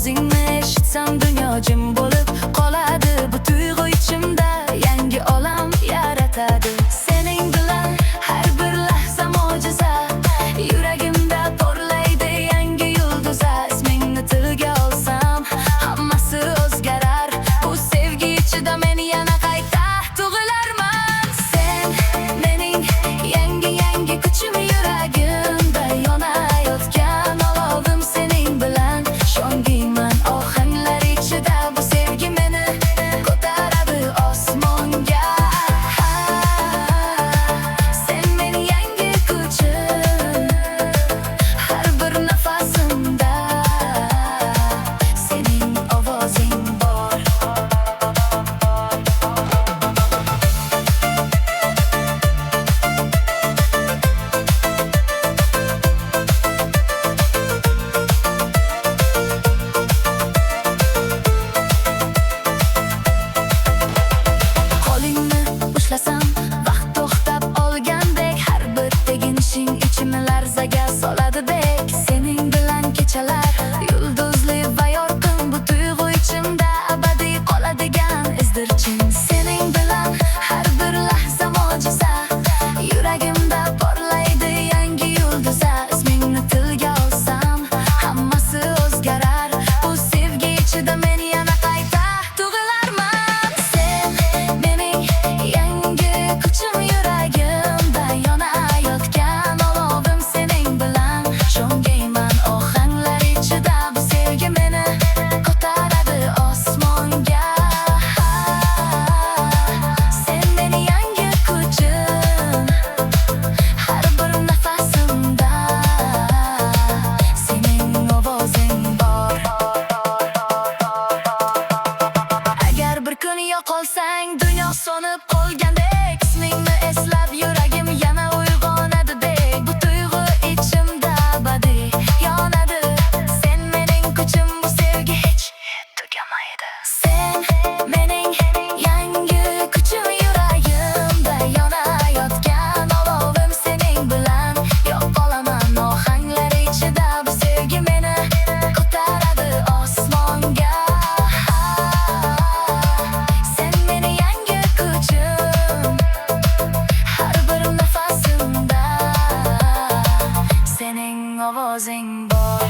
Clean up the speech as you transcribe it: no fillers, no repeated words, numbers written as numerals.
ovozingni eshitsam dunyo jim bo'lib qoladi. Bu tuyg'u ichimda yangi olam yaratadi. Sening bilan har bir lahza mo'jiza, yuragimda porlaydi yangi yulduzlar. Ismingni tilga olsam hammasi o'zgarar. Bu sevgi ichida men yana qayta tug'ilarman. Sen mening yangi kuchim, yuragimda yonayotgan olovim. Sening bilan shongiyman ohanglar ichida. Bu sevgi meni ko'taradi osmonga. Sen mening yangi kuchim, har bir nafasimda sening ovozing bor. Qo'lingni ushlasam vaqt to'xtab olgandek, har bir teginishing ichimni larzaga soladidek. Sening bilan kechalar yulduzli va yorqin, bu tuyg'u ichimda abadiy qoladigan izdirchin. Sening bilan har bir lahza mo'jiza, yuragimda porlaydi yangi yulduzlar. Ismingni tilga olsam hammasi o'zgarar. Bu sevgi ichida men yana qayta tug'ilarman. Sen mening yangi kuchim, yuragimda yonayotgan olovim. Sening bilan shongiyman ohanglar ichida. Bu sevgi meni ko'taradi osmonga. Sen mening yangi kuchim, har bir nafasimda sening ovozing bor. Agar bir kun yo'qolsang, dunyo so'nib qolgandek, ismingni eslab yuragim yana uyg'onadidek. Bu tuyg'u ichimda abadiy yonadi. Sen mening kuchim, bu sevgi hech tugamaydi. Sen mening yangi kuchim, yuragimda yonayotgan olovim. Sening bilan yo'qolaman ohanglar ichida. Bu sevgi meni ko'taradi osmonga. Sen mening yangi kuchim, har bir nafasimda sening ovozing bor.